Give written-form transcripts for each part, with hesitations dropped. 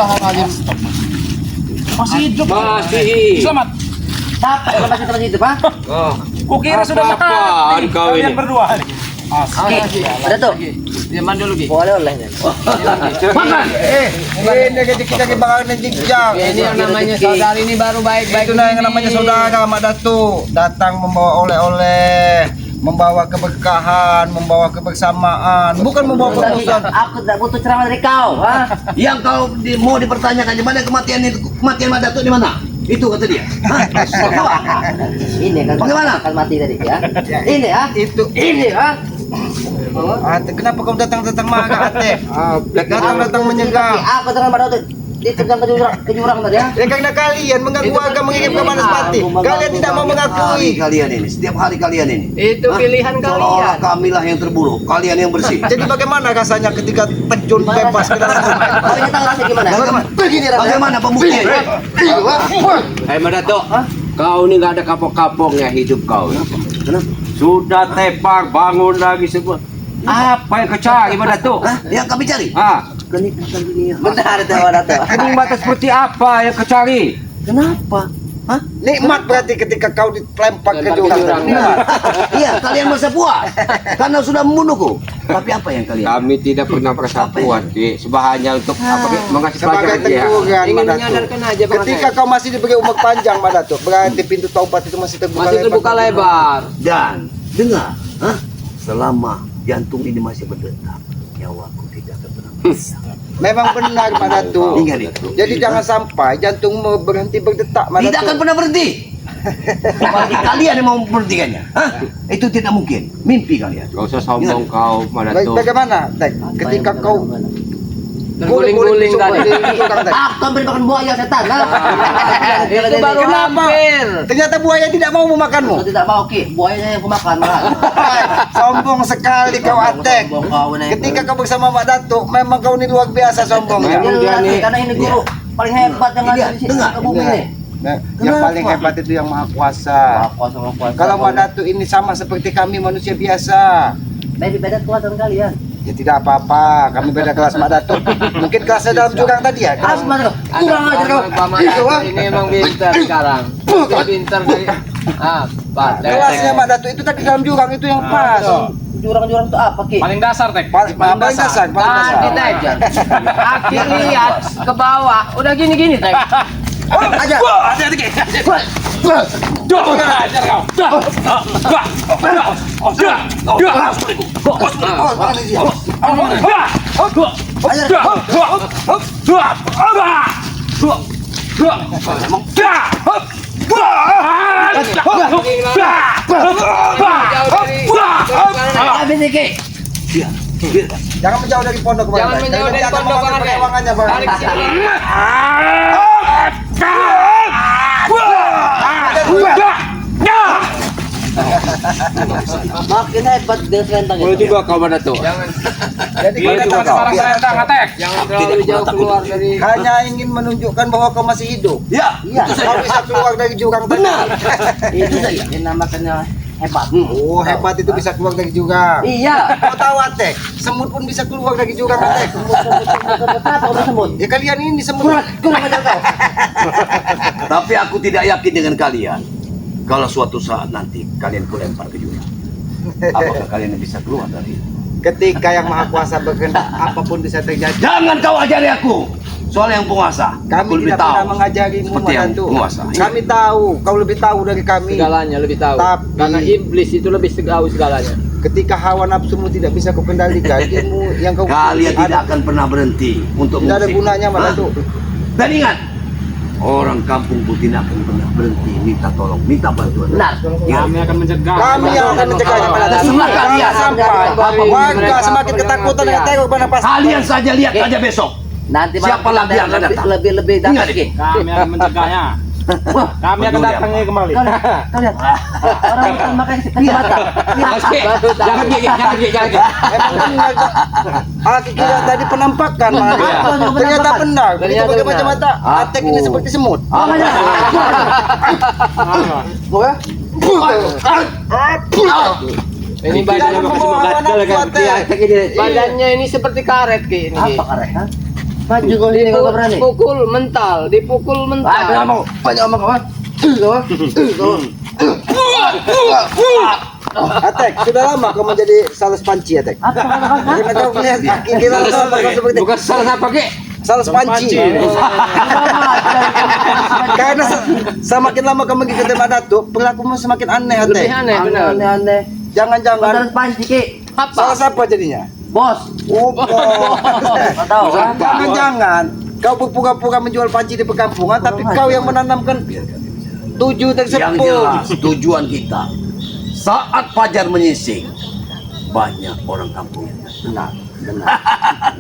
Astagfirullahaladzim. Masih hidup. Masih. Selamat. Siapa masih hidup, ha? Oh. Kukira sudah mati. Kalian berdua. Ada tuh. Diaman dulu, Ki. Boleh oleh. Makan. Ini kita bakal nenjijang. Ini yang namanya saudara ini baru baik-baik. Itu yang namanya saudara Mak Datu. Datang membawa oleh-oleh, membawa keberkahan, membawa kebersamaan, bukan membawa keputusan. Aku tidak butuh ceramah dari kau, ha? Yang kau mau dipertanyakan di mana kematian Mak Datu di mana? Itu kata dia. Ini kan bagaimana? Kan mati tadi ya. Ini ha? Itu Ini ha? kenapa kau datang-datang marah, Ate? Datang-datang menyegah. Aku dengan pada itu ditendang ke jurang tadi ya. Ya karena kalian mengganggu warga mengirim ke Banaspati. Kalian tidak mau mengakui. Kalian ini, setiap hari kalian ini. Itu pilihan Seolah-olah kalian. kamilah yang terburuk, kalian yang bersih. Jadi bagaimana rasanya ketika terjun bebas ke dalam sungai? Kau ini tahu rasanya gimana? Begini bagaimana pembuktian? Hai Madato, kau ini nggak ada kapok-kapoknya hidup kau. Kenapa? Sudah tepar, bangun lagi semua. Apa yang kau cari Madato? Yang kami cari? Kenikmatan dunia. Benar itu Dato. Kenikmatan seperti apa yang kau cari? Kenapa? Hah? Nikmat berarti ketika kau dilempar ke jurang. Iya, kalian merasa puas karena sudah membunuhku. Tapi apa yang kalian? Kami tidak pernah merasa puas, Ki. Hanya untuk mengasih Sebagai pelajaran dia. teguran, Ingin Mak Datu. menyadarkan aja, Bang. Ketika kau masih diberi umur panjang, Mak Datu, berarti pintu taubat itu masih terbuka Masih terbuka lebar. Dan dengar, selama jantung ini masih berdetak, nyawaku tidak akan pernah bisa. Memang benar, Mak Datu. Ingat itu. Jadi jangan sampai jantungmu berhenti berdetak, Mak Tidak Datu. akan pernah berhenti. Apalagi kalian yang mau memberhentikannya. Itu tidak mungkin. Mimpi kalian. Gak usah sombong kau, Madato. Bagaimana, Tek? Ketika kau Terguling-guling tadi. Aku hampir makan buaya setan. Itu baru Kenapa? hampir. Ternyata buaya tidak mau memakanmu. Kau tidak mau Ki, buayanya yang aku makan malah. Sombong sekali kau, Atek. Ketika kau bersama Mak Datu, memang kau ini luar biasa sombongnya. Karena ini guru paling hebat yang ada di sini ke bumi ini. Nah, yang paling hebat itu yang Maha Kuasa. Kalau Mak Datu ini sama seperti kami manusia biasa. beda kuat dengan kalian. Ya tidak apa-apa, kami beda kelas Mak Datu. Mungkin kelasnya dalam jurang tadi ya. Ah, mana kau? Kurang ajar kau. Ini emang pintar sekarang. Pintar dari Kelasnya Mak Datu itu tadi dalam jurang itu yang pas. Jurang-jurang itu apa Ki? paling dasar, Tek. Paling dasar, paling Tadi, dasar. Tek. Aki lihat ke bawah, udah gini-gini, Tek. Aja. Habis ini Ki. Jangan menjauh dari pondok, Bang. Jangan menjauh dari Nanti akan pondok, memakan Bang. perlawangannya, Bang. Tarik sini. Makin hebat dia selentang Boleh itu. juga kau, Madato. Jadi Iya, kita juga kau. sekarang Selentang, Tek. Jangan terlalu jauh keluar dari hanya ingin menunjukkan bahwa kau masih hidup. Ya, Iya. Kau bisa keluar dari jurang tadi. benar. Itu saja dinamakannya hebat. Oh, hebat itu bisa keluar dari jurang. Iya. Kau tahu, Atek? Semut pun bisa keluar dari jurang, Atek. Kenapa kau sebut? Ya kalian ini semut. Kurang ajar kau. Tapi aku tidak yakin dengan kalian. Kalau suatu saat nanti kalian kulempar ke jurang, apakah kalian bisa keluar dari itu? Ketika yang Maha Kuasa berkehendak, apapun bisa terjadi. Jangan kau ajari aku soal yang penguasa. Aku Kami lebih tidak tahu pernah mengajarimu, seperti yang Datu. penguasa. Kami tahu, kau lebih tahu dari kami. segalanya lebih tahu. Tapi- Karena iblis itu lebih tahu segalanya. Ketika hawa nafsumu tidak bisa kau kendalikan, ilmu yang kau Kalian ada- tidak akan pernah berhenti untuk tidak ada mengusik. gunanya, Mak Hah? Datu. Dan ingat, orang kampung pun tidak akan pernah berhenti minta tolong, minta bantuan. Benar. Ya. Kami akan mencegah. Kami yang akan mencegahnya, Mak Datu. Terserah kalian. Sampai warga semakin ketakutan dengan teror pada pas. Kalian saja lihat saja besok. Nanti Siapa malam lagi yang akan datang? lebih Ingat, dahsyat Ki. Kami akan mencegahnya. Kami akan datangnya kembali. Kau lihat. Orang hutan makan kacamata. Jangan gigi, jangan gigi, jangan gigi. Emang benar, Aki kira tadi penampakan, Mak Datu. Iya. Ternyata benar. Begitu Ternyata pakai benar. kacamata, Atek ini seperti semut. Oh, mana? Ini Jangan badannya membawa hawa nafsu, Atek. badannya ini seperti karet Ki ini. Apa karet? Ha? Maju kau sini kau berani. Pukul mental, dipukul mental. Banyak omong kawan. Atek, sudah lama kau menjadi sales panci, Atek. Karena kau melihat kira seperti Bukan salah apa ke? sales panci. Karena semakin lama kau mengikuti Madatuk, perilakumu semakin aneh, Atek. Lebih aneh benar. Aneh-aneh. Jangan-jangan Beneran panci Ki. salah siapa jadinya? Bos. Oh, Enggak tahu kan? jangan-jangan kau berpura-pura menjual panci di perkampungan, tapi kau yang menanamkan tujuh Yang tersebut. jelas tujuan kita saat fajar menyising banyak orang kampung yang Benar.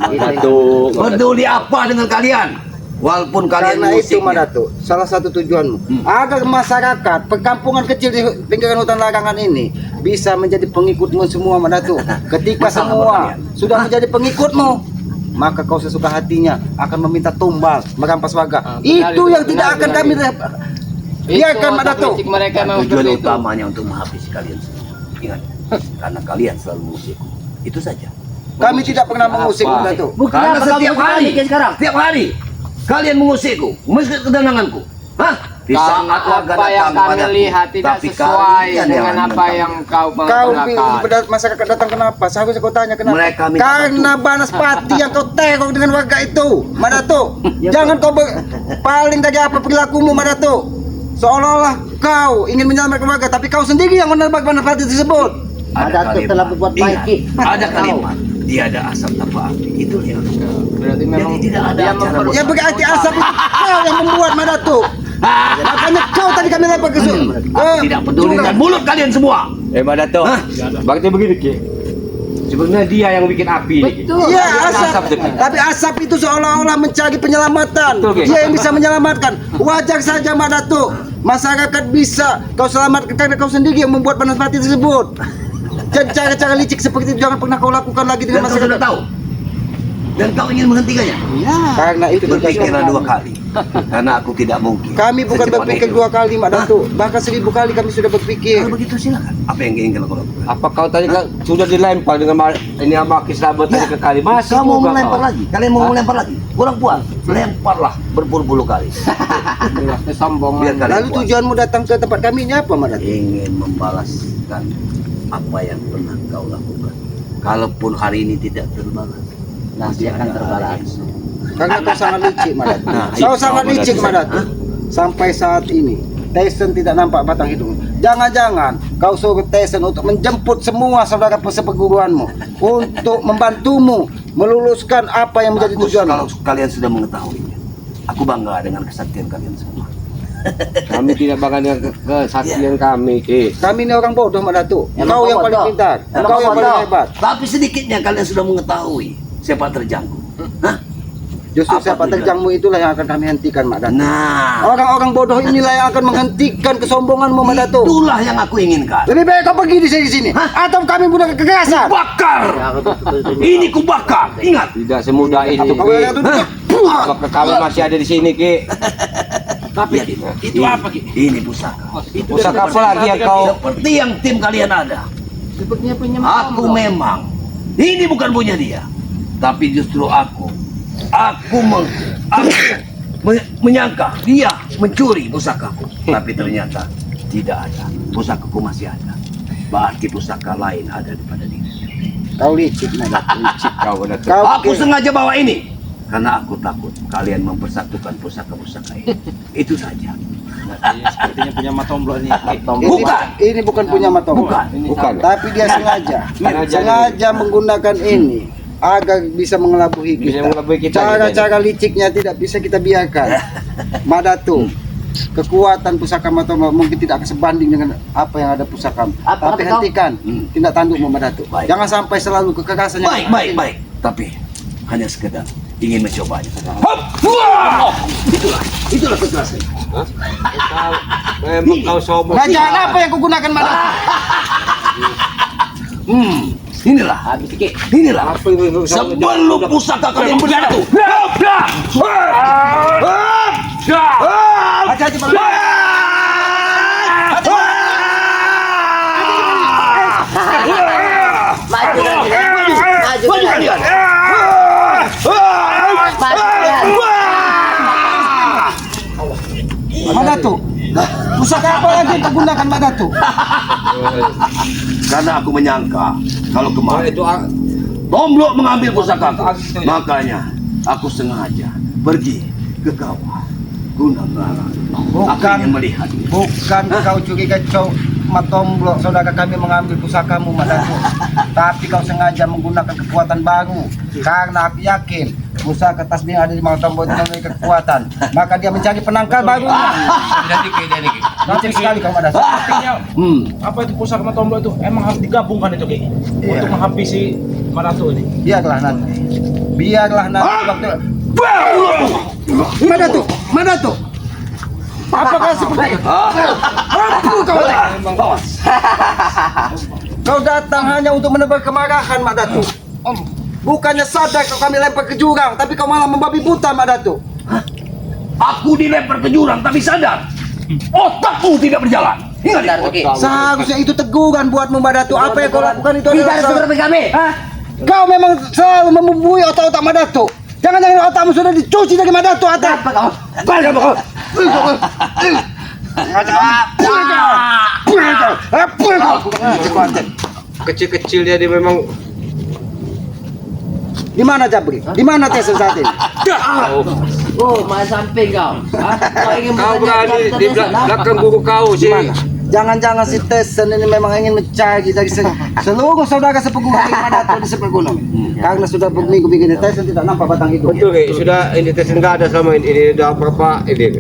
Madatu peduli apa dengan kalian walaupun kalian Karena itu musiknya. Madatu, salah satu tujuanmu agar masyarakat perkampungan kecil di lingkaran hutan larangan ini bisa menjadi pengikutmu semua, Madatu. Ketika Masalah semua apa kalian? sudah menjadi pengikutmu, maka kau sesuka hatinya akan meminta tumbal, merampas warga. Itu yang tidak akan kami biarkan, Madatu. Kritik mereka memang Tujuan seperti itu. utamanya untuk menghabisi kalian semua. Ingat, karena kalian selalu mengusikku. Itu saja. Kami tidak pernah mengusik, Madatu. Karena Kenapa kau setiap buka hari, lagi sekarang? setiap hari kalian mengusikku, meski ketenanganku. Hah? Di Karena saat warga apa yang datang kami padaku, lihat tidak tapi sesuai kalian dengan yang apa menentang. yang kau Kau perkatakan. masyarakat datang kenapa? Seharusnya kau tanya kenapa? Mereka minta Karena Banaspati yang kau teror dengan warga itu, Madatu. Jangan kau paling dari apa perilakumu, Madatu. Seolah-olah kau ingin menyelamatkan warga, tapi kau sendiri yang menembak Banaspati tersebut. Madatu kalimat. telah berbuat baik, Ingat, Ki. ada kalimat tiada asap tanpa api. Itu yang Berarti memang Jadi tidak ada dia acara memper- Ya berarti asap itu kau yang membuat, Madatu. Makanya kau tadi kami lempar ke aku tidak peduli dengan mulut kalian semua. Madatu. Bakti begini Ki. Sebenarnya dia yang bikin api ini. Ki. Betul. Iya, Asap asap. itu. Tapi asap itu seolah-olah mencari penyelamatan. Betul, Ki. Dia yang bisa menyelamatkan. Wajar saja, Madatu. Masyarakat bisa kau selamatkan karena kau sendiri yang membuat Banaspati tersebut. Dan cara-cara licik seperti itu jangan pernah kau lakukan lagi Dan dengan kau sudah masyarakat. tahu. Dan kau ingin menghentikannya. Karena itu Berpikirlah dua kali. Karena aku tidak mungkin. Kami bukan secepat berpikir itu. 2 kali, Mak Datu. Bahkan 1000 kali kami sudah berpikir. Kalau begitu silakan. Apa yang ingin kau lakukan? Apa kau tadi kan sudah dilempar dengan ini sama Kislabat tadi ke kali? Masih Kamu mau juga melempar kau. lagi? Kalian mau melempar lagi? Kurang puas. Lemparlah berpuluh-puluh kali. Kesombongan. Biar kalian Lalu puas. tujuanmu datang ke tempat kami ini apa, Mak Datu? Ingin membalaskan apa yang pernah kau lakukan. Kalaupun hari ini tidak terbalas, Nanti akan terbalas. Karena kau sangat licik, Mak Datu. Nah, Kau itu, sangat Mak licik, Datu. Mak Datu. Sampai saat ini Tyson tidak nampak batang hidung. Jangan-jangan kau suruh Tyson untuk menjemput semua saudara seperguruanmu untuk membantumu meluluskan apa yang menjadi Bagus tujuanmu. kalau kalian sudah mengetahuinya. Aku bangga dengan kesaktian kalian semua. Kami tidak bakal dengan kesaktian kami Ki. Kami ini orang bodoh, Mak Datu. Emang Kau kau yang paling bodoh. pintar, Emang kau kau yang paling bodoh. hebat. Tapi sedikitnya kalian sudah mengetahui siapa terjangku. Hah? Justru Apa siapa tujuan? terjangmu itulah yang akan kami hentikan, Mak Datu. Nah, Orang-orang bodoh inilah yang akan menghentikan kesombonganmu, Mak Datu. itulah yang aku inginkan. Lebih baik kau pergi di sini, atau kami gunakan kekerasan. Bakar! Ini ku bakar. Ingat. Tidak semudah ini. Kau Ki. yang itu Apakah kami masih ada di sini Ki? Tapi itu apa? Ini pusaka. Pusaka apa lagi yang kau Seperti yang tim kalian ada. Sepertinya punya Aku Mbak. memang ini bukan punya dia, tapi justru aku menyangka dia mencuri pusakaku, tapi ternyata tidak ada. Pusakaku masih ada. Berarti pusaka lain ada pada diri. Kau licik, Mak Datu. kau benar. Kau Aku sengaja bawa ini karena aku takut kalian mempersatukan pusaka-pusaka ini. Itu saja. Sepertinya punya matomblo nih. Bukan. Ini bukan punya Matomo. Bukan. Bukan. Tapi dia sengaja menggunakan ini agar bisa mengelabui Bisa kita. mengelabui kita. Cara-cara liciknya tidak bisa kita biarkan. Mak Datu, kekuatan pusaka Matomo mungkin tidak akan sebanding dengan apa yang ada pusaka. Apa Tapi kata kau? hentikan tindak tandukmu, Mak Datu. Baik. Jangan sampai selalu kekerasan yang Baik. Tapi hanya sekedar ingin mencobanya. Hop! Wah! Itulah kekerasan. Memang kau sombong. Kerajaan apa yang kau gunakan, Mak Datu? Inilah. Inilah. Sebelum pusaka kalian berjatuh. Hati-hati, Mak Datu. Maju lagi. Maju Maju lagi. kalian. Maju. Pusaka apa lagi yang kau gunakan Mak Datuk? Karena aku menyangka kalau kemarin Itu Tomblok mengambil pusaka, makanya aku sengaja pergi ke kawah guna melarang. Aku ingin melihat. Bukan kau curiga Mak Tomblok saudara kami mengambil pusakamu Mak Datuk, tapi kau sengaja menggunakan kekuatan baru karena aku yakin pusaka tasbih yang ada di Mak Tomblok itu memiliki kekuatan, maka dia mencari penangkal baru. Nanti sekali kau Mak Datuk. Artinya apa itu pusaka Matomblo itu emang harus digabungkan itu Ki untuk menghabisi Marato ini. Biarlah nanti waktu. Mak Datuk. Apakah seperti itu? Kau datang hanya untuk menebar kemarahan Mak Datuk. Bukannya sadar kau kami lempar ke jurang, tapi kau malah membabi buta Mak Datuk. Aku dilempar ke jurang tapi sadar. Otakku tidak berjalan. Ingat itu. Seharusnya itu teguran buatmu Mak Datuk. Apa yang kau lakukan itu adalah salah. kami. Kau memang selalu membumbui otak-otak Mak Datuk. Jangan-jangan otakmu sudah dicuci dari Mak Datuk atas. kecil-kecil dia memang. Di mana Jabri? Di mana Tesen saat ini? Oh, main samping kau. Kau ingin Kau berani di belakang guru kau sih. Mana? Jangan-jangan si Tesen ini memang ingin mencari dari seluruh saudara sepegunung Mak Datuk di sepegunung. Karena sudah berminggu begini Tesen tidak nampak batang hidung. Betul nih, sudah ini tes enggak ada selama ini udah berapa ini.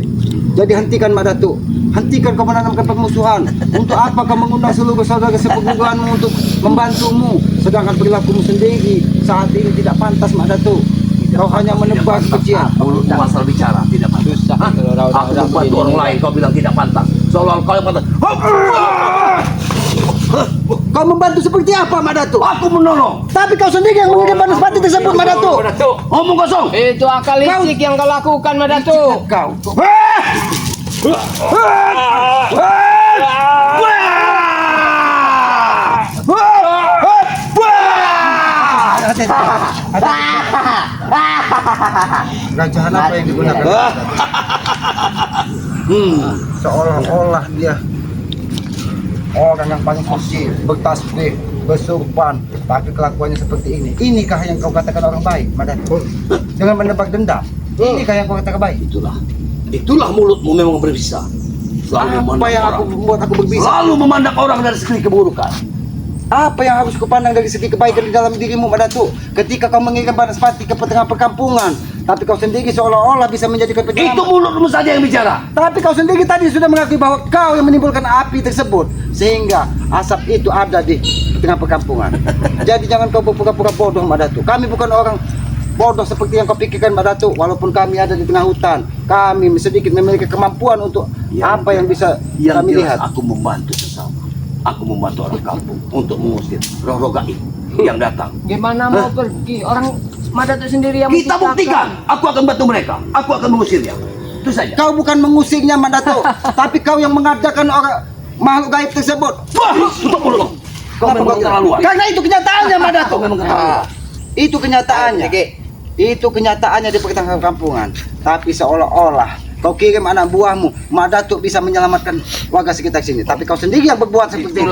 Jadi hentikan Mak Datuk. Hentikan kau menanamkan permusuhan. Untuk apa kau mengundang seluruh saudara sepegununganmu untuk membantumu, sedangkan perilakumu sendiri saat ini tidak pantas Mak Datuk. Kau hanya menebar kebencian. Mulutmu asal bicara tidak pantas. Aku membantu orang lain, kau bilang tidak pantas. Seolah kau yang pantas. Kau membantu seperti apa Mak Datuk? Aku menolong. Tapi kau sendiri yang mengirim panas mati tersebut Mak Datuk. Omong kosong. Itu akal licik yang kau lakukan, Mak Datuk. Kau. Rajahan apa yang digunakan? Seolah-olah dia orang yang paling suci, bertasbih, bersurban, tapi kelakuannya seperti ini. Inikah yang kau katakan orang baik, Mak Datuk? Dengan menebak dendam. Inikah yang kau katakan baik? Itulah mulutmu memang berbisa. Apa yang aku membuat aku berbisa? Selalu memandang orang dari segi keburukan. Apa yang harus kupandang dari segi kebaikan di dalam dirimu, Mak Datuk? Ketika kau mengirim panas mati ke tengah perkampungan, tapi kau sendiri seolah-olah bisa menjadikan penyelamat. Itu mulutmu saja yang bicara. Tapi kau sendiri tadi sudah mengakui bahwa kau yang menimbulkan api tersebut, sehingga asap itu ada di tengah perkampungan. Jadi jangan kau berpura-pura bodoh, Mak Datuk. Kami bukan orang bodoh seperti yang kau pikirkan, Mak Datuk. Walaupun kami ada di tengah hutan, kami sedikit memiliki kemampuan untuk apa yang bisa kami lihat. Aku membantu sesama. Aku membantu orang kampung untuk mengusir roh-roh gaib yang datang. Gimana mau pergi? Orang Mak Datuk sendiri yang Kita menciptakan. buktikan. Aku akan bantu mereka. Aku akan mengusirnya. Itu saja. Kau bukan mengusirnya, Mak Datuk, tapi kau yang mengadakan orang makhluk gaib tersebut. Wah, tutup mulut. Kau memang keterlaluan. Karena itu kenyataannya, Mak Datuk. Kau memang keterlaluan. Itu kenyataannya. Itu kenyataannya di pertengahan kampungan. Tapi seolah-olah kau kirim anak buahmu, Mak Datuk bisa menyelamatkan warga sekitar sini. Tapi kau sendiri yang berbuat seperti itu.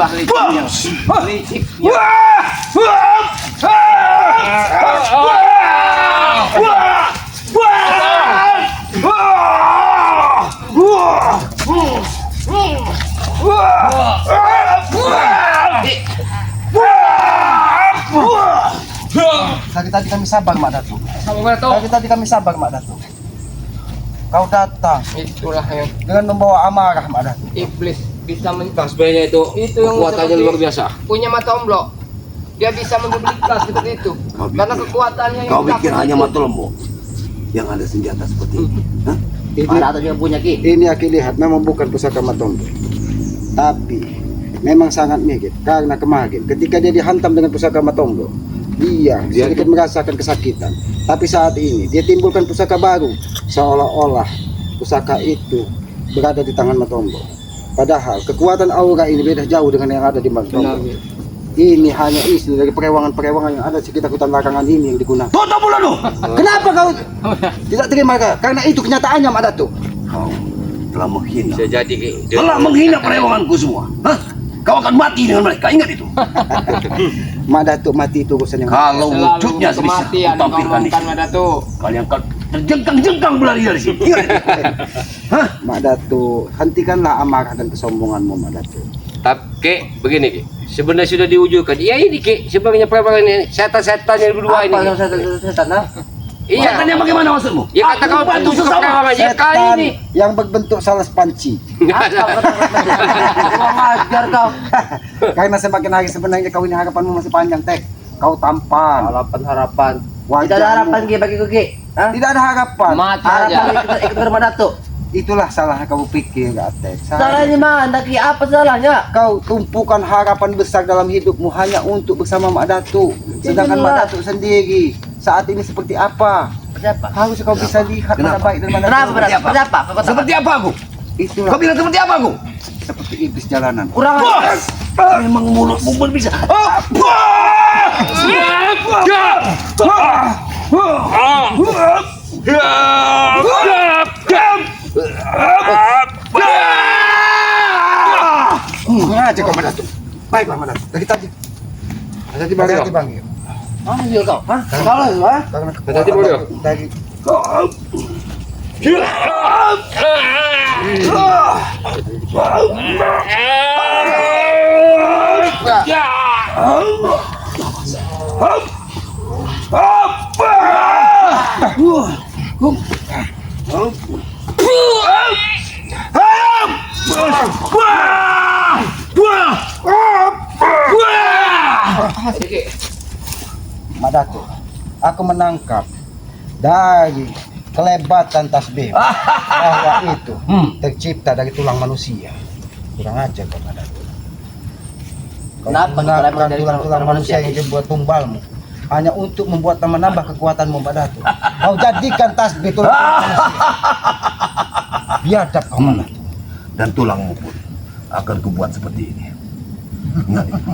Tadi kami sabar, Mak Datuk. Tadi kami sabar, Mak Datuk. Kau datang Itulah yang dengan membawa amarah, Mak Datuk. iblis bisa Tasbihnya itu yang kekuatannya seperti luar biasa. punya Matomblo. Dia bisa menduplikat seperti itu. Karena kekuatannya yang Kau pikir takut hanya itu. Matolombo yang ada senjata seperti ini? Hah? Mak Datuk yang punya Ki. Ini aku lihat memang bukan pusaka Matomblo, tapi memang sangat mirip karena kemarin ketika dia dihantam dengan pusaka Matomblo, dia sedikit merasakan kesakitan. Tapi saat ini dia timbulkan pusaka baru, seolah-olah pusaka itu berada di tangan Matomblo. Padahal kekuatan aura ini beda jauh dengan yang ada di Matomblo. Ini hanya isi dari perewangan-perewangan yang ada di sekitar hutan larangan ini yang digunakan. Tutup mulutmu. Kenapa kau tidak terima? Karena itu kenyataannya, Mak Datuk. telah menghina. Bisa jadi Telah menghina perewanganku semua. Hah? Kau akan mati dengan mereka, ingat itu. Mak Datuk mati itu urusan yang Kalau wujudnya bisa kematian tampilkan di ngomongkan sini. Mak Datuk. Kalian akan terjengkang-jengkang berlari dari sini. Ingat itu. Hah? Mak Datuk, hentikanlah amarah dan kesombonganmu Mak Datuk. Tapi begini Ki, sebenarnya sudah diwujudkan. Iya ini Ki, sebenarnya perewangan ini setan-setan yang berdua ini. Apa yang setan ah? Iya. Setannya bagaimana maksudmu? Ya kata kau bantu bantu sesama. perewangan ya kali Setan ini. yang berbentuk salah panci. Apa kurang ajar kau. Karena semakin hari sebenarnya kau ini harapanmu masih panjang, Tek. Kau tampan. Harapan. Wajahmu. Tidak ada harapan Ki bagiku Ki. Hah? Tidak ada harapan. Mati Harapan aja. ikut ke rumah Datuk. Itulah salah yang kau pikir, Tek. Salahnya mana Ki? Apa salahnya? Kau tumpukan harapan besar dalam hidupmu hanya untuk bersama Mak Datuk. Sedangkan Mak Datuk sendiri saat ini seperti apa? Siapa? Harus kau bisa lihat mana Kenapa? baik dan mana Kenapa? buruk. Kenapa? Seperti apa aku? Itulah Kau bilang seperti apa aku? seperti iblis jalanan. Kurang ajar. Memang mulutmu berbisa. Ngaji kau Mak Datuk. Baiklah Mak Datuk. Dari tadi. Dari Bang. Ah, iya kau. Hah? Kau lah, ha? Dari dari Mak Datuk. Aku menangkap dari kelebatan tasbih bahwa itu tercipta dari tulang manusia. Kurang ajar kau Mak Datuk. Kau Kenapa? menggunakan Kenapa dari tulang manusia yang dibuat tumbalmu hanya untuk membuat menambah kekuatanmu Mak Datuk. Kau jadikan tasbih tulang manusia. Biadab kau Mak Datuk. Dan tulangmu pun akan kubuat seperti ini. Ingat itu.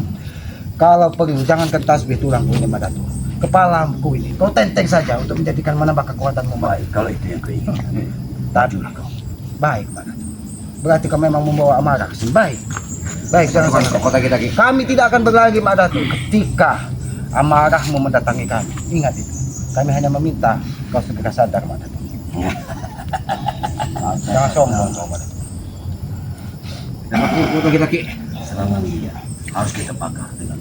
Kalau perlu jangankan tasbih tulangku ini Mak Datuk. Kepalaku ini kau tenteng saja untuk menjadikan menambah kekuatanmu Mak. Baik, kalau itu yang kau inginkan. Tajulah kau. Baik Mak Datuk. Berarti kau memang membawa amarah ke sini. Baik. Baik, jangan Bukan sampai. kau kota kita Ki. Kami tidak akan berlari Mak Datuk ketika amarahmu mendatangi kami. Ingat itu. Kami hanya meminta kau segera sadar Mak Datuk. Jangan sombong kau Mak Datuk. Dan aku kota kita Ki. Serangan dia harus kita bakar dengan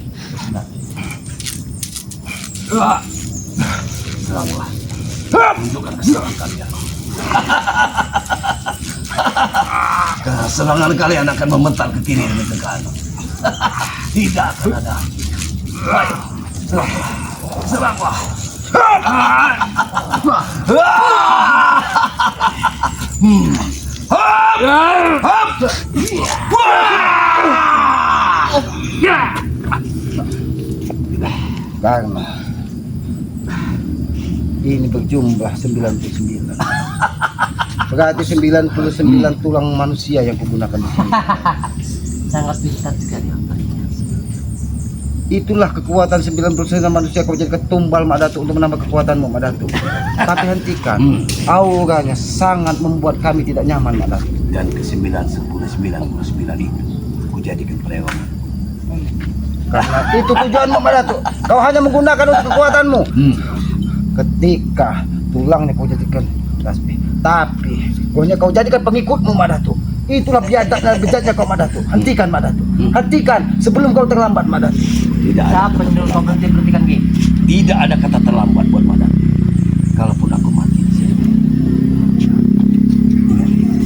seranglah. Tunjukkan keserangan kalian. Keserangan kalian akan memental ke kiri dan ke kanan. Tidak akan ada. Baik, seranglah. Karena ini berjumlah 99. Berarti 99 tulang manusia yang kugunakan di sini. Sangat pintar sekali apa. Itulah kekuatan 99 manusia kau jadi ketumbal Mak Datuk untuk menambah kekuatanmu Mak Datuk. Tapi hentikan. Auranya sangat membuat kami tidak nyaman Mak Datuk. Dan ke-99 itu ku jadikan perewangan. Karena itu tujuanmu Mak Datuk. Kau hanya menggunakan untuk kekuatanmu. Ketika tulangnya kau jadikan tasbih, tapi kau jadikan pengikutmu Mak Datuk. Itulah biadab dan bejatnya kau Mak Datuk. Hentikan Mak Datuk. Hentikan sebelum kau terlambat Mak Datuk. Tidak ada, Siapa yang dulu kau berhentikan Ki? tidak ada kata terlambat buat Madan. Kalaupun aku mati di sini. Ingat itu.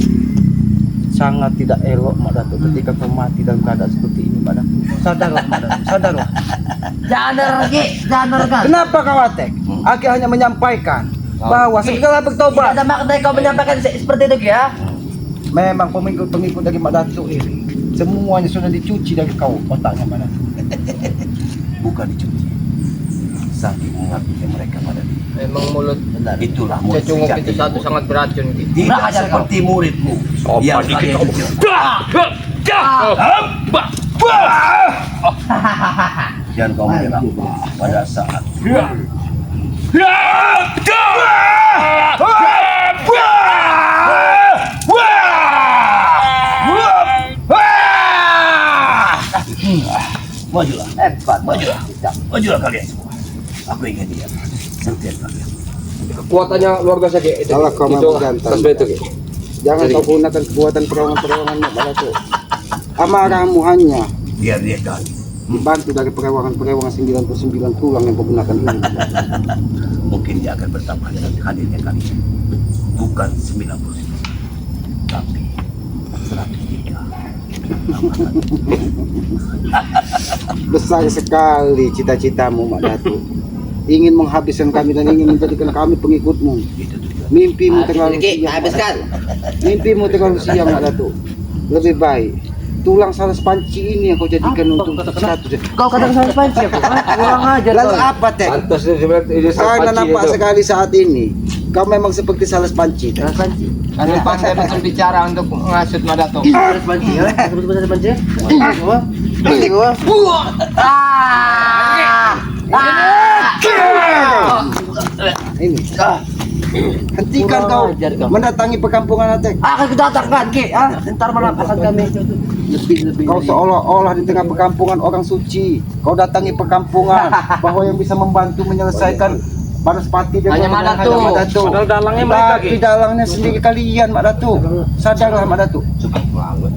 Sangat tidak elok Mak Datuk ketika kau mati dalam keadaan seperti ini Mak Datuk. Sadarlah Mak Datuk, sadarlah. Jangan Ki, jangan kan. Kenapa kau Atek? Aki hanya menyampaikan bahwa segera bertobat. Ada makna kau menyampaikan seperti itu Ki ya? Memang pengikut-pengikut dari Mak Datuk ini semuanya sudah dicuci dari kau otaknya Mak Datuk. Bukan dicuci. Saking mengakuinya mereka pada diri. Memang mulut Itulah murid cecunguk sejati. itu satu sangat beracun gitu. Tidak Kurang ajar seperti muridmu yang kalian kecil. Dan kau menyerah pada saat Majulah. Hebat. Majulah. Majulah kalian semua. Aku ingin lihat sentian kalian. Kekuatannya luar biasa Ki. Itu. Kalau kau Itu mau jantan. tasbih itu Ki. Jangan kau gunakan kekuatan perawangan-perawangannya Balato. Amarahmu hanya Biar dia tahu. dibantu dari perawangan-perawangan 99 tulang yang kau gunakan ini. Mungkin dia akan bertambah dengan hadirnya kalian. Bukan 90, tapi 103. Besar sekali cita-citamu Mak Datu. Ingin menghabiskan kami dan ingin menjadikan kami pengikutmu. Itu tujuan. Mimpimu terlalu Ki, siang. habiskan. Mimpimu terlalu siang Mak Datu. Lebih baik tulang salas panci ini yang kau jadikan untuk satu. Kau kadang salah panci aku. Kurang ajar Lalu kau. apa teh? Pantas itu sebenarnya ini Karena nampak sekali saat ini kau memang seperti salas panci. Teh. Salah panci. Karena pandai betul bicara untuk mengasut Madato. Salah panci. Ya, betul salah panci. Ini. Hentikan kau Kurang ajar kau. mendatangi perkampungan Atek. Akan kita datangkan Ki. Ntar menampakkan kami. Lebih. Kau seolah-olah di tengah perkampungan orang suci. Kau datangi perkampungan bahwa yang bisa membantu menyelesaikan Banaspati dan Hanya Madato. Padahal dalangnya mereka Tapi Ki. dalangnya sendiri kalian Mak Datu. Sadarlah Mak Datu. Cepat banget.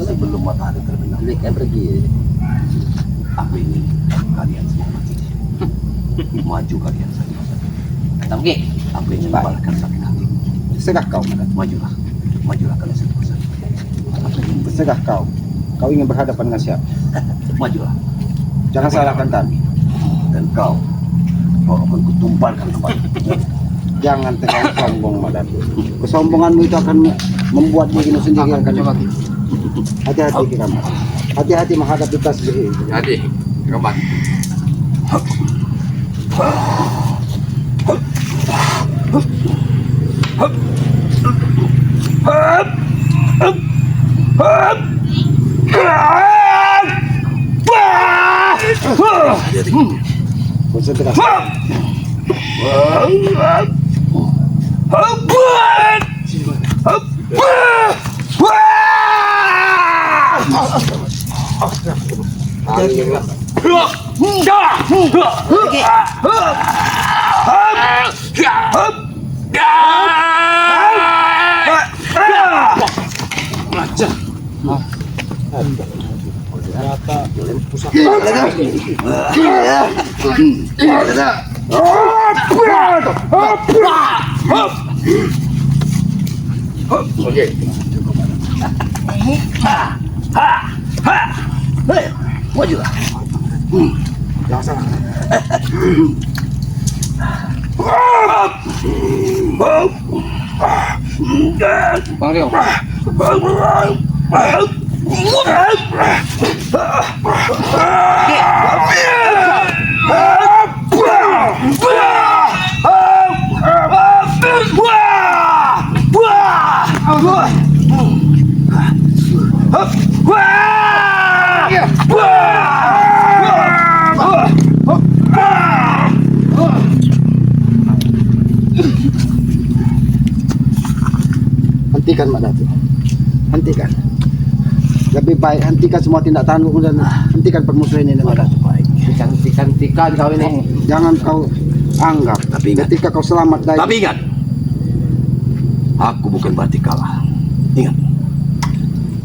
Sebelum matahari terbenam. Kan pergi. Aku ingin kalian semua mati. Maju kalian saja. Tapi Aku ingin membalaskan sakit hati. Terserah kau Mak Datu. Majulah. Majulah kalian semua saja. Aku ingin Terserah kau. Kau ingin berhadapan dengan siapa? majulah. Jangan salahkan kami. Dan kau akan kutumbalkan kembali. Jangan terlalu sombong Mak Datu. Kesombonganmu itu akan membuat dirimu sendiri akan Coba Ki. hati-hati kita Mak. Hati-hati menghadapi tasbih ini. Jadi, keempat. Konsentrasi. Oke. Majulah. Jangan salah. Bang Rio. Hentikan Mak Datu. Hentikan. Lebih baik hentikan semua tindak tanduk dan hentikan permusuhan ini Mak Datu. Hentikan kau ini. Jangan kau anggap Tapi ingat. ketika kau selamat dari Tapi ingat, aku bukan berarti kalah. Ingat,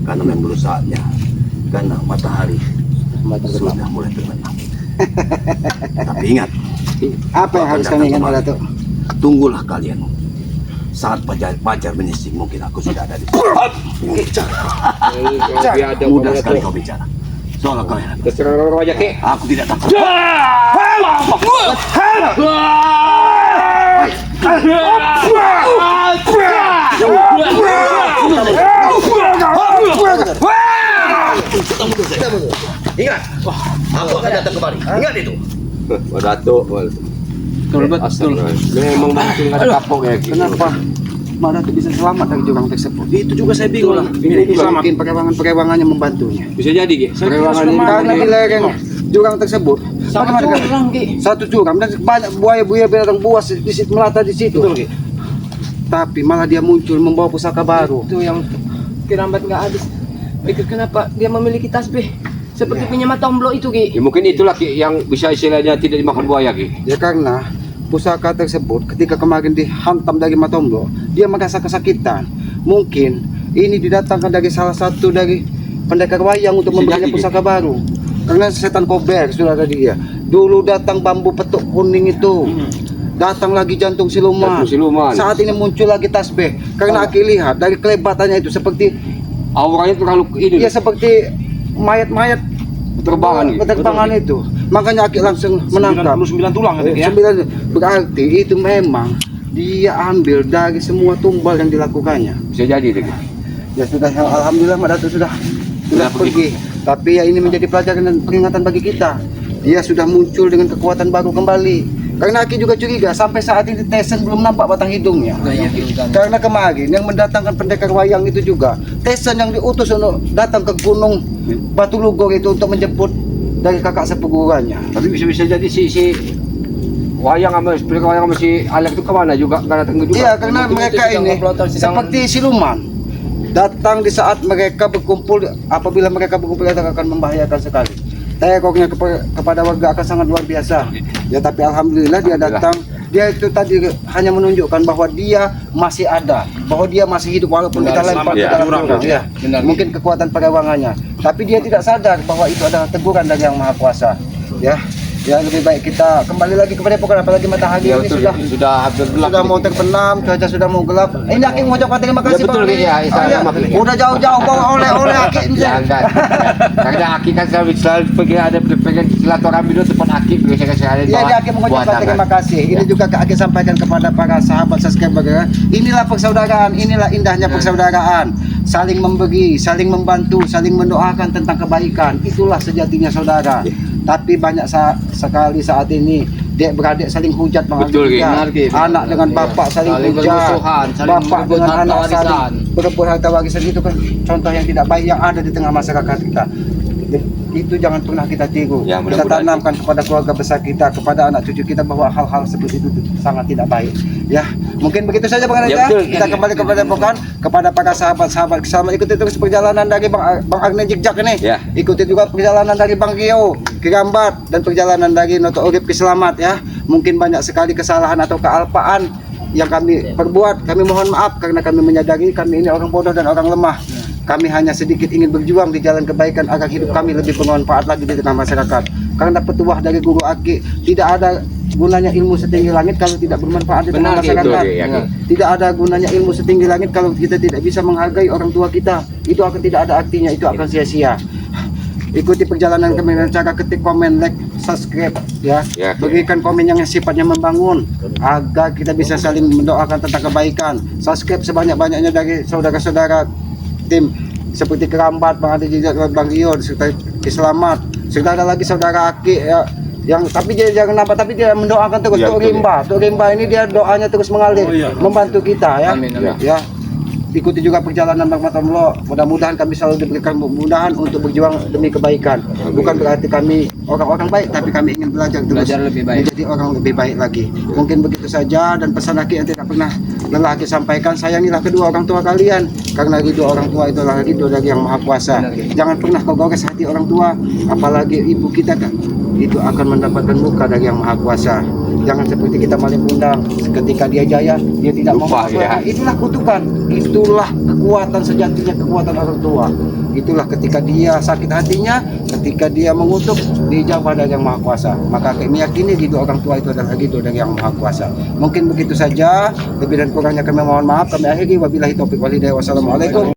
karena memang saatnya, karena matahari sudah mulai terbenam. Tapi ingat, apa yang harus kami ingat Mak Datu? tunggulah kalian. Saat pajar menyising, mungkin aku sudah ada di sini. Biadab Mudah Madato. sekali kau bicara. Soal kalian, Terserah orang aja Ki. aku tidak takut. Ingat, aku akan datang kembali. Ingat itu. Madato. Betul. Memang mungkin ada kapok ya Ki. Kenapa Mak Datu bisa selamat dari jurang tersebut? Itu juga saya bingung lah. Ini mungkin perewangan-perewangannya membantunya. Bisa jadi Ki. Perewangan ini karena di lereng jurang tersebut Sama ada orang Ki. satu jurang dan banyak buaya-buaya binatang buas di situ melata di situ. Betul Ki. Tapi malah dia muncul membawa pusaka baru. Itu yang kirambat nggak habis. Pikir kenapa dia memiliki tasbih? Seperti punya Matomblo itu Ki. Ya, mungkin itulah Ki, yang bisa istilahnya tidak dimakan buaya Ki. Ya karena pusaka tersebut ketika kemarin dihantam dari Matomblo, dia merasa kesakitan. Mungkin ini didatangkan dari salah satu dari pendekar wayang untuk Bisa memberinya jadi, pusaka baru. Karena setan kober sudah ada dia. Dulu datang bambu petuk kuning itu. Datang lagi jantung siluman. Jantung siluman. Saat ini muncul lagi tasbih. Karena Aki lihat dari kelebatannya itu seperti Auranya terlalu ini. ya seperti mayat-mayat Berterbangan gitu. berterbangan itu. Makanya Aki langsung menangkap. 99 tulang itu ya. 9 berarti itu memang dia ambil dari semua tumbal yang dilakukannya. Bisa jadi Ki. Ya sudah, alhamdulillah Mbak Datu sudah pergi. Tapi ya ini menjadi pelajaran dan peringatan bagi kita. Dia sudah muncul dengan kekuatan baru kembali. Karena Aki juga curiga sampai saat ini Tesen belum nampak batang hidungnya. Karena kemarin yang mendatangkan pendekar wayang itu juga Tesen yang diutus untuk datang ke gunung Batu Lugor itu untuk menjemput dari kakak sepugurannya. Tapi bisa jadi si wayang sama si Alek itu kemana juga nggak datang juga. Iya, karena mereka ini seperti siluman. Datang di saat mereka berkumpul, apabila mereka berkumpul itu akan membahayakan sekali. Terornya kepada warga akan sangat luar biasa. Ya tapi alhamdulillah dia datang. Dia itu tadi hanya menunjukkan bahwa dia masih ada, bahwa dia masih hidup walaupun kita lempar ke dalam jurang. Ya, mungkin kekuatan perewangannya. Tapi dia tidak sadar bahwa itu adalah teguran dari Yang Maha Kuasa. Ya lebih baik kita kembali lagi kepada pokok, apalagi matahari Ya, ini betul, sudah hampir gelap. sudah mau terbenam, cuaca sudah mau gelap. Ini Aki mengucapkan terima kasih Ya, betul, Bang. ya, sama, Ki. Udah jauh-jauh bawa oleh-oleh Aki. Ya enggak. Karena Aki kan selalu pergi ada pengen silaturahmi dulu tempat Aki biasanya saya ada. Ya, Aki mengucapkan terima kasih. Ini juga Aki sampaikan kepada para sahabat subscriber. Inilah persaudaraan, inilah indahnya persaudaraan. Saling memberi, saling membantu, saling mendoakan tentang kebaikan. Itulah sejatinya saudara. Tapi banyak sekali saat ini dek beradik saling hujat Bang Betul, Aldi. Ki. Anak dengan bapak saling hujat, bermusuhan, saling bapak berebut dengan harta anak warisan. saling berebut harta warisan. Itu kan contoh yang tidak baik yang ada di tengah masyarakat kita. Itu jangan pernah kita tiru. Ya, Kita mudah-mudahan. tanamkan kepada keluarga besar kita, kepada anak cucu kita bahwa hal-hal seperti itu sangat tidak baik. Ya, mungkin begitu saja Bang Ya, Raja. betul. Kita kembali kepada Pokan, kepada para sahabat-sahabat. Selamat ikuti terus perjalanan dari Bang Agne Jigjak ini. Ya. Ikuti juga perjalanan dari Bang Rio Kirambat dan perjalanan dari Noto Urip Kiselamat ya. Mungkin banyak sekali kesalahan atau kealpaan yang kami perbuat. Kami mohon maaf karena kami menyadari kami ini orang bodoh dan orang lemah. Kami hanya sedikit ingin berjuang di jalan kebaikan agar hidup kami lebih bermanfaat lagi di tengah masyarakat. Karena petuah dari Guru Aki, tidak ada gunanya ilmu setinggi langit kalau tidak bermanfaat di tengah Benar, gitu, masyarakat. ya, Ki. Tidak ada gunanya ilmu setinggi langit kalau kita tidak bisa menghargai orang tua kita. Itu akan tidak ada artinya, itu akan sia-sia. Ikuti perjalanan kami dengan cara ketik komen, like, subscribe ya. Ya, Ki. Berikan komen yang sifatnya membangun agar kita bisa saling mendoakan tentang kebaikan. Subscribe sebanyak-banyaknya dari saudara-saudara tim seperti Kerambat, Bang Adi Jijak, Bang Rio, serta Selamat. Sudah ada lagi saudara Aki ya, yang tapi dia jangan nampak, tapi dia mendoakan terus. Ya, Tuk betul, Rimba, Tuk Rimba ini dia doanya terus mengalir, membantu kita ya. Amin, amin. Ya. Ikuti juga perjalanan Bang Matomlo. Mudah-mudahan kami selalu diberikan kemudahan untuk berjuang demi kebaikan. Bukan berarti kami orang-orang baik, tapi kami ingin belajar terus Belajar lebih baik. menjadi orang lebih baik lagi. Mungkin begitu saja, dan pesan Aki yang tidak pernah lelah Aki sampaikan, sayangilah kedua orang tua kalian, karena ridho orang tua itulah ridho dari Yang Maha Kuasa. Jangan pernah kau gores hati orang tua, apalagi ibu kita kan, itu akan mendapatkan muka dari Yang Maha Kuasa. Jangan seperti kita maling undang, ketika dia jaya dia tidak mau Lupa, ya. Itulah kutukan, itulah kekuatan sejatinya, kekuatan orang tua. Itulah ketika dia sakit hatinya, ketika dia mengutuk, dijawab dari Yang Maha Kuasa. Maka kami meyakini ridho orang tua itu adalah ridho dari Yang Maha Kuasa. Mungkin begitu saja, lebih dan kurangnya kami mohon maaf. Kami akhiri, wabillahi taufiq wal hidayah. Wassalamualaikum.